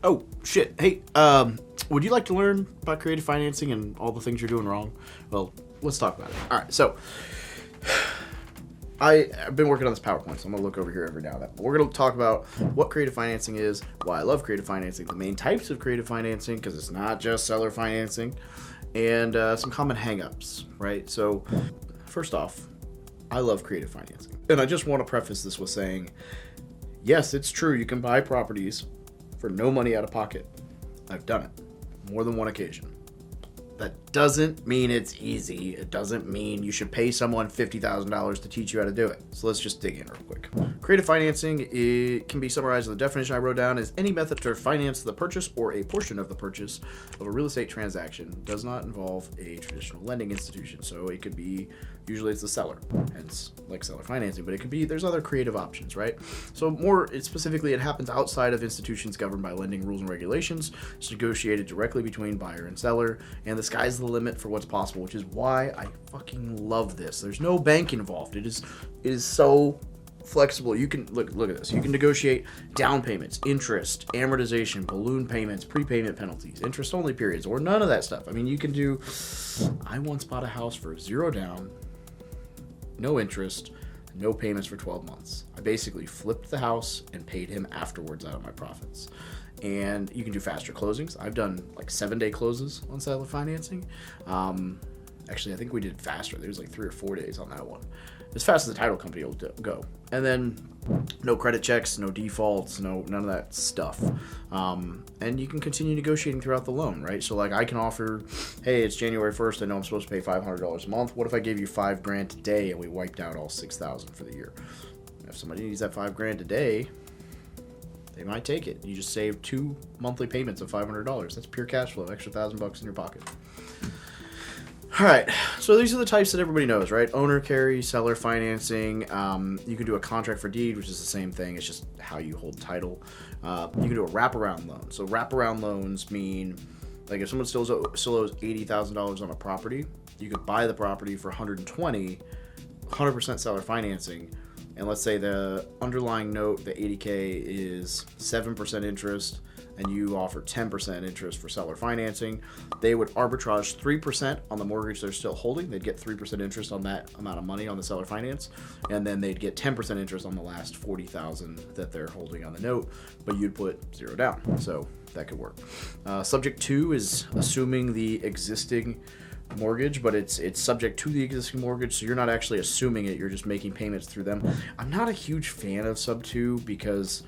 Oh, shit. Hey, would you like to learn about creative financing and all the things you're doing wrong? Well, let's talk about it. All right, so I've been working on this PowerPoint, so I'm going to look over here every now and then. But we're going to talk about what creative financing is, why I love creative financing, the main types of creative financing, because it's not just seller financing, and some common hang-ups, right? So, first off, I love creative financing. And I just want to preface this with saying, yes, it's true, you can buy properties for no money out of pocket. I've done it more than one occasion. That doesn't mean it's easy. It doesn't mean you should pay someone $50,000 to teach you how to do it. So let's just dig in real quick. Creative financing, it can be summarized in the definition I wrote down as any method to finance the purchase or a portion of the purchase of a real estate transaction. Does not involve a traditional lending institution. So it could be, usually it's the seller, hence like seller financing, but it could be, there's other creative options, right? So more specifically, it happens outside of institutions governed by lending rules and regulations. It's negotiated directly between buyer and seller, and the sky's the limit for what's possible, which is why I fucking love this. There's no bank involved. It is so flexible. You can look at this. You can negotiate down payments, interest, amortization, balloon payments, prepayment penalties, interest only periods, or none of that stuff. I mean, you can do, I once bought a house for $0 down, no interest, no payments for 12 months. I basically flipped the house and paid him afterwards out of my profits. And you can do faster closings. I've done like 7-day closes on seller financing. Actually, I think we did faster. There was like 3 or 4 days on that one. As fast as the title company will go. And then no credit checks, no defaults, none of that stuff. And you can continue negotiating throughout the loan, right? So like I can offer, hey, it's January 1st. I know I'm supposed to pay $500 a month. What if I gave you $5,000 today and we wiped out all $6,000 for the year? If somebody needs that $5,000 today, they might take it. You just save 2 monthly payments of $500. That's pure cash flow, extra $1,000 in your pocket. All right, so these are the types that everybody knows, right? Owner carry, seller financing. You can do a contract for deed, which is the same thing. It's just how you hold title. You can do a wraparound loan. So wraparound loans mean, like if someone still owes $80,000 on a property, you could buy the property for $120,000, 100% seller financing. And let's say the underlying note, the $80K, is 7% interest, and you offer 10% interest for seller financing. They would arbitrage 3% on the mortgage they're still holding. They'd get 3% interest on that amount of money on the seller finance, and then they'd get 10% interest on the last $40,000 that they're holding on the note, but you'd put $0 down. So that could work. Subject 2 is assuming the existing mortgage, but it's subject to the existing mortgage, so you're not actually assuming it, you're just making payments through them. I'm not a huge fan of sub 2 because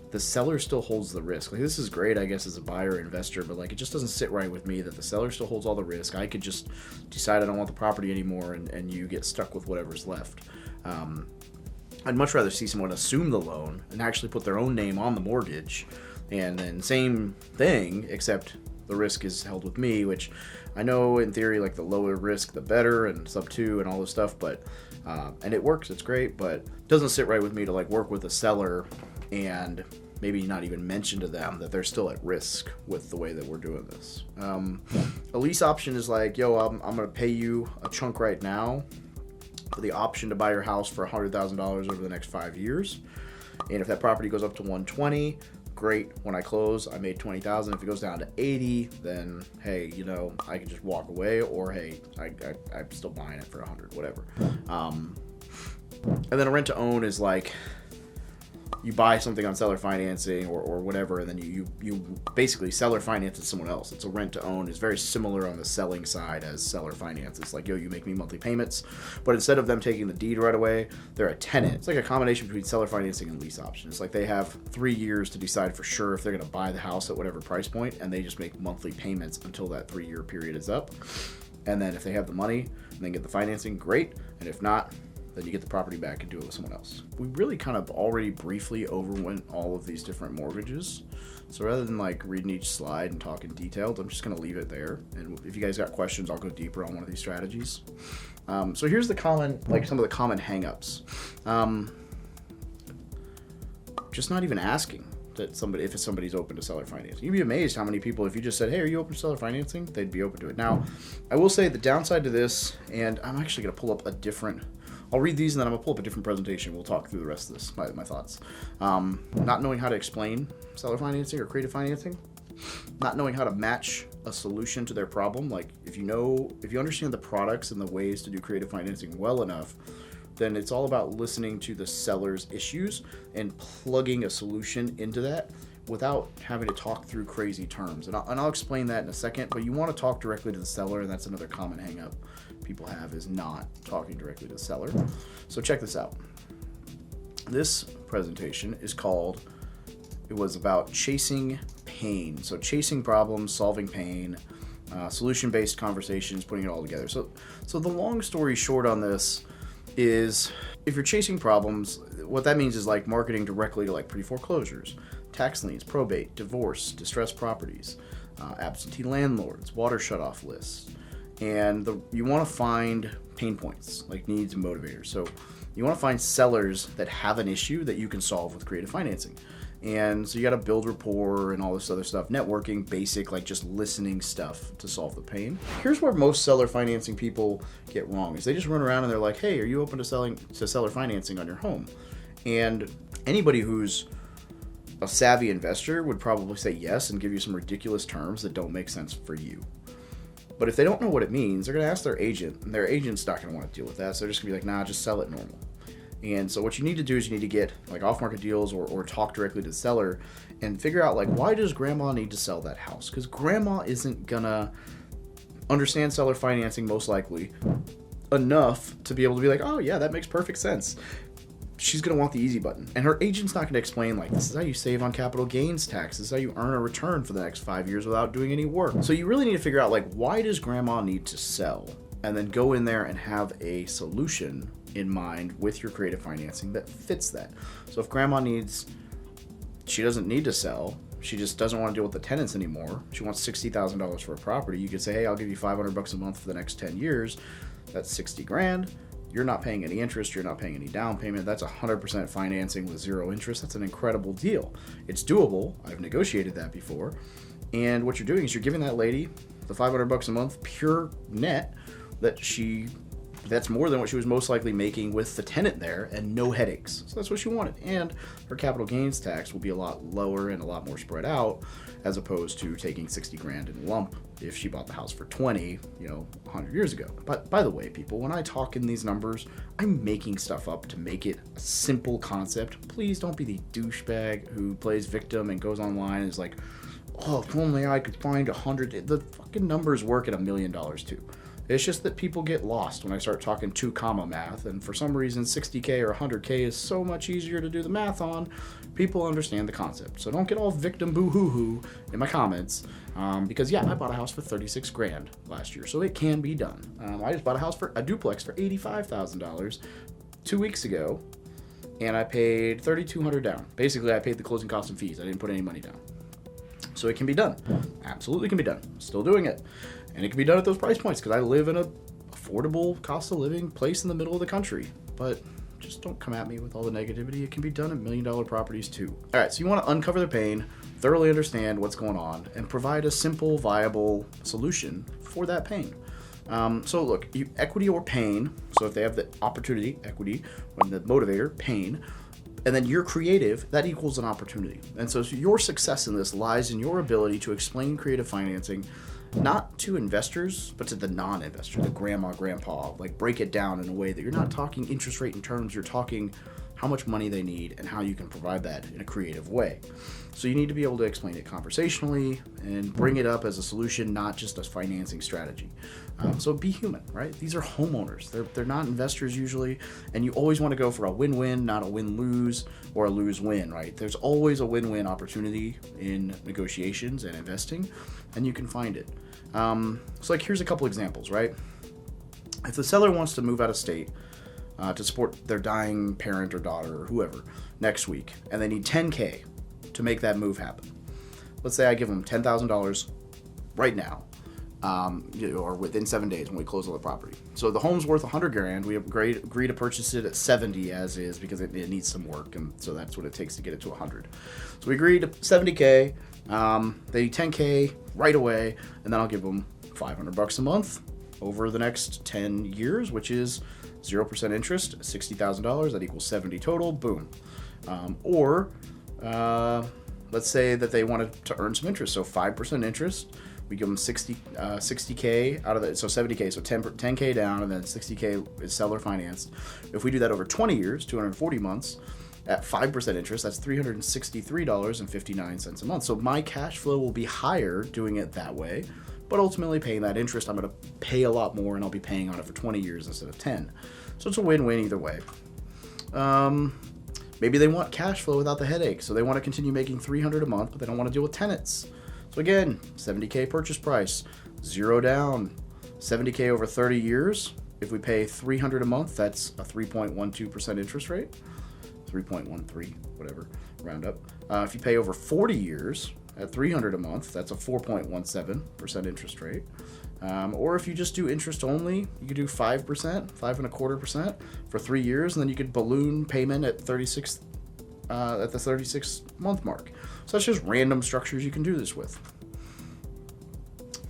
the seller still holds the risk. Like, this is great, I guess, as a buyer or investor, but like it just doesn't sit right with me that the seller still holds all the risk. I could just decide I don't want the property anymore, and you get stuck with whatever's left. I'd much rather see someone assume the loan and actually put their own name on the mortgage, and then same thing, except the risk is held with me, which I know in theory, like the lower risk, the better, and sub 2 and all this stuff, but, and it works, it's great, but it doesn't sit right with me to like work with a seller and maybe not even mention to them that they're still at risk with the way that we're doing this. A lease option is like, yo, I'm going to pay you a chunk right now for the option to buy your house for $100,000 over the next 5 years. And if that property goes up to 120, great. When I close, I made $20,000. If it goes down to 80, then hey, you know, I can just walk away, or hey, I'm still buying it for 100, whatever. And then a rent to own is like, you buy something on seller financing or whatever, and then you basically seller finance to someone else. It's a rent to own. It's very similar on the selling side as seller finance. It's like, yo, you make me monthly payments, but instead of them taking the deed right away, they're a tenant. It's like a combination between seller financing and lease option. It's like they have 3 years to decide for sure if they're going to buy the house at whatever price point, and they just make monthly payments until that 3-year period is up. And then if they have the money and they get the financing, great. And if not, then you get the property back and do it with someone else. We really kind of already briefly overwent all of these different mortgages. So rather than like reading each slide and talking detailed, I'm just going to leave it there. And if you guys got questions, I'll go deeper on one of these strategies. So here's the common, like some of the common hangups. Just not even asking that if somebody's open to seller financing. You'd be amazed how many people, if you just said, hey, are you open to seller financing? They'd be open to it. Now, I will say the downside to this, and I'm actually going to pull up a different, I'll read these and then I'm going to pull up a different presentation. We'll talk through the rest of this, my thoughts. Not knowing how to explain seller financing or creative financing, not knowing how to match a solution to their problem. Like if you understand the products and the ways to do creative financing well enough, then it's all about listening to the seller's issues and plugging a solution into that without having to talk through crazy terms. And I'll explain that in a second, but you want to talk directly to the seller, and that's another common hang up people have, is not talking directly to the seller. So check this out. This presentation was about chasing pain. So chasing problems, solving pain, solution-based conversations, putting it all together. So the long story short on this is, if you're chasing problems, what that means is like marketing directly to like pre-foreclosures, tax liens, probate, divorce, distressed properties, absentee landlords, water shutoff lists. And you want to find pain points, like needs and motivators. So you want to find sellers that have an issue that you can solve with creative financing. And so you got to build rapport and all this other stuff, networking, basic, like just listening stuff to solve the pain. Here's where most seller financing people get wrong, is they just run around and they're like, hey, are you open to seller financing on your home? And anybody who's a savvy investor would probably say yes and give you some ridiculous terms that don't make sense for you. But if they don't know what it means, they're going to ask their agent, and their agent's not going to want to deal with that. So they're just going to be like, nah, just sell it normal. And so what you need to do is you need to get like off-market deals or talk directly to the seller and figure out like, why does grandma need to sell that house? Because grandma isn't going to understand seller financing most likely enough to be able to be like, oh yeah, that makes perfect sense. She's going to want the easy button. And her agent's not going to explain like, this is how you save on capital gains tax. This is how you earn a return for the next 5 years without doing any work. So you really need to figure out like, why does grandma need to sell? And then go in there and have a solution in mind with your creative financing that fits that. So if grandma she doesn't need to sell, she just doesn't want to deal with the tenants anymore, she wants $60,000 for a property, you could say, hey, I'll give you $500 a month for the next 10 years. That's 60 grand. You're not paying any interest, you're not paying any down payment. That's 100% financing with zero interest. That's an incredible deal. It's doable. I've negotiated that before. And what you're doing is you're giving that lady the $500 a month pure net that's more than what she was most likely making with the tenant there and no headaches. So that's what she wanted. And her capital gains tax will be a lot lower and a lot more spread out, as opposed to taking 60 grand in lump if she bought the house for 20, 100 years ago. But by the way, people, when I talk in these numbers, I'm making stuff up to make it a simple concept. Please don't be the douchebag who plays victim and goes online and is like, oh, if only I could find 100. The fucking numbers work at $1 million too. It's just that people get lost when I start talking 2 comma math, and for some reason 60K or 100K is so much easier to do the math on. People understand the concept. So don't get all victim boo-hoo-hoo in my comments, because yeah, I bought a house for 36 grand last year, so it can be done. I just bought a duplex for $85,000 2 weeks ago, and I paid $3,200 down. Basically, I paid the closing costs and fees. I didn't put any money down. So it can be done. Absolutely can be done. Still doing it. And it can be done at those price points because I live in a affordable cost of living place in the middle of the country. But just don't come at me with all the negativity. It can be done at $1 million properties too. All right, so you want to uncover the pain, thoroughly understand what's going on, and provide a simple, viable solution for that pain. So look, equity or pain. So if they have the opportunity, equity, or the motivator, pain, and then you're creative, that equals an opportunity. And so your success in this lies in your ability to explain creative financing, not to investors, but to the non-investor, the grandma, grandpa. Like, break it down in a way that you're not talking interest rate in terms, you're talking how much money they need and how you can provide that in a creative way. So you need to be able to explain it conversationally and bring it up as a solution, not just a financing strategy. So be human, right? These are homeowners. They're not investors usually, and you always want to go for a win-win, not a win-lose or a lose-win, right? There's always a win-win opportunity in negotiations and investing, and you can find it. So like, here's a couple examples, right? If the seller wants to move out of state to support their dying parent or daughter or whoever next week, and they need $10K to make that move happen. Let's say I give them $10,000 right now, or within 7 days when we close on the property. So the home's worth 100 grand. We agree to purchase it at 70 as is because it needs some work, and so that's what it takes to get it to 100. So we agree to 70K. They need 10K right away, and then I'll give them $500 a month over the next 10 years, which is 0% interest, $60,000. That equals 70 total. Boom. Or let's say that they wanted to earn some interest. So 5% interest, we give them 60K out of it. So 70K, so 10K down, and then 60K is seller financed. If we do that over 20 years, 240 months, at 5% interest, that's $363.59 a month. So my cash flow will be higher doing it that way, but ultimately paying that interest, I'm going to pay a lot more, and I'll be paying on it for 20 years instead of 10. So it's a win-win either way. Maybe they want cash flow without the headache, so they want to continue making $300 a month, but they don't want to deal with tenants. So again, 70K purchase price, 0 down, 70K over 30 years. If we pay $300 a month, that's a 3.12% interest rate, 3.13, whatever, round up. If you pay over 40 years at $300 a month, that's a 4.17% interest rate. Or if you just do interest only, you could do 5%, 5.25% for 3 years, and then you could balloon payment at the 36 month mark. So that's just random structures you can do this with.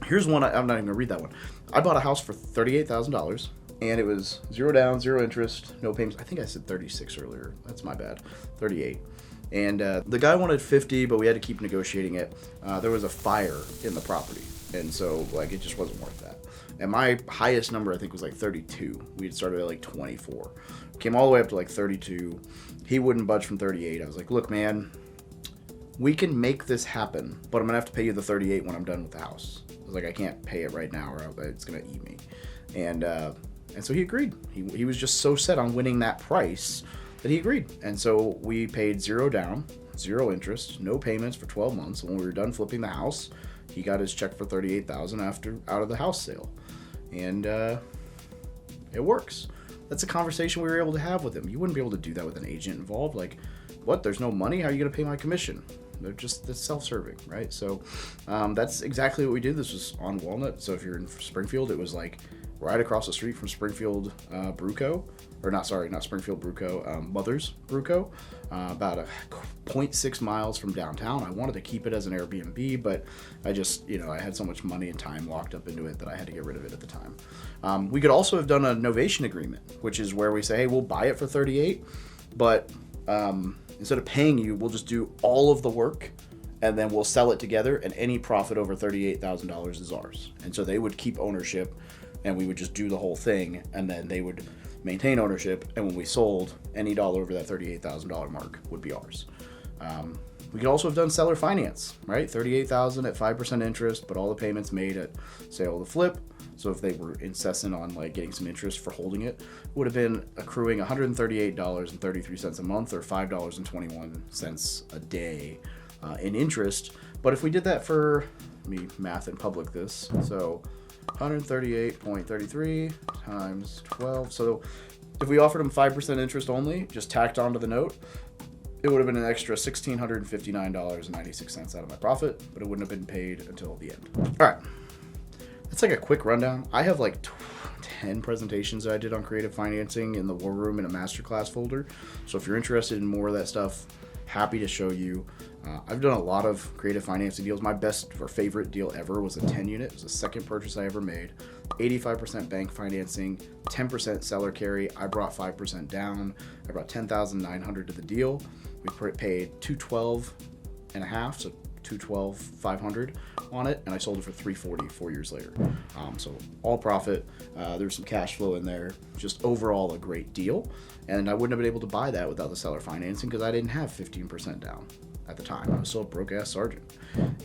Here's one, I'm not even gonna read that one. I bought a house for $38,000, and it was 0 down, 0 interest, no payments. I think I said 36 earlier. That's my bad. 38. And the guy wanted 50, but we had to keep negotiating it. There was a fire in the property, and so like it just wasn't worth that. And my highest number I think was like 32. We had started at like 24. Came all the way up to like 32. He wouldn't budge from 38. I was like, look, man, we can make this happen, but I'm gonna have to pay you the 38 when I'm done with the house. I was like, I can't pay it right now, or it's gonna eat me. And so he agreed. He was just so set on winning that price that he agreed. And so we paid 0 down, 0 interest, no payments for 12 months. When we were done flipping the house, he got his check for $38,000 out of the house sale, and it works. That's a conversation we were able to have with him. You wouldn't be able to do that with an agent involved. Like, what? There's no money? How are you going to pay my commission? It's self-serving, right? So that's exactly what we did. This was on Walnut. So if you're in Springfield, it was like right across the street from Springfield Bruco. Or not Springfield Bruco, Mothers Bruco, about a 0.6 miles from downtown. I wanted to keep it as an Airbnb, but I just, I had so much money and time locked up into it that I had to get rid of it at the time. We could also have done a novation agreement, which is where we say, hey, we'll buy it for 38, but instead of paying you, we'll just do all of the work, and then we'll sell it together, and any profit over $38,000 is ours. And so they would keep ownership, and we would just do the whole thing, and then they would maintain ownership, and when we sold, any dollar over that $38,000 mark would be ours. We could also have done seller finance, right? $38,000 at 5% interest, but all the payments made at sale of the flip. So if they were incessant on like getting some interest for holding it, would have been accruing $138.33 a month, or $5.21 a day in interest. But if we did that for, let me math in public this, so 138.33 times 12. So if we offered them 5% interest only, just tacked onto the note, it would have been an extra $1,659.96 out of my profit, but it wouldn't have been paid until the end. All right. That's like a quick rundown. I have like 10 presentations that I did on creative financing in the War Room in a masterclass folder. So if you're interested in more of that stuff, happy to show you. I've done a lot of creative financing deals. My best or favorite deal ever was a 10 unit. It was the second purchase I ever made. 85% bank financing, 10% seller carry. I brought 5% down. I brought $10,900 to the deal. We paid $212.5, so $212,500 on it, and I sold it for $340 4 years later. So all profit. There's some cash flow in there. Just overall a great deal. And I wouldn't have been able to buy that without the seller financing because I didn't have 15% down at the time. I was still a broke ass sergeant.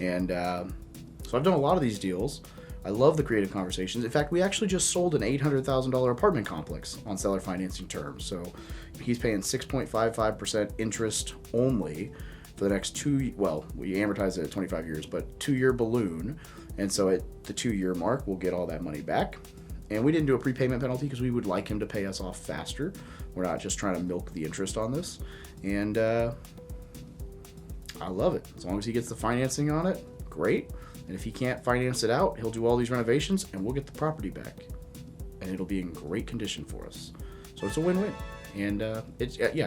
And so I've done a lot of these deals. I love the creative conversations. In fact, we actually just sold an $800,000 apartment complex on seller financing terms. So he's paying 6.55% interest only for the next we amortize it at 25 years, but 2-year balloon. And so at the 2-year mark, we'll get all that money back. And we didn't do a prepayment penalty because we would like him to pay us off faster. We're not just trying to milk the interest on this. And I love it. As long as he gets the financing on it, great. And if he can't finance it out, he'll do all these renovations and we'll get the property back. And it'll be in great condition for us. So it's a win-win. And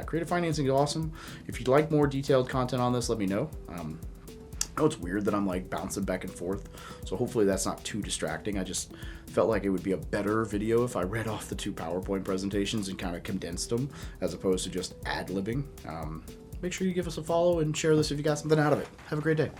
creative financing is awesome. If you'd like more detailed content on this, let me know. I know it's weird that I'm like bouncing back and forth, so hopefully that's not too distracting. I just felt like it would be a better video if I read off the 2 PowerPoint presentations and kind of condensed them as opposed to just ad-libbing. make sure you give us a follow and share this if you got something out of it. Have a great day.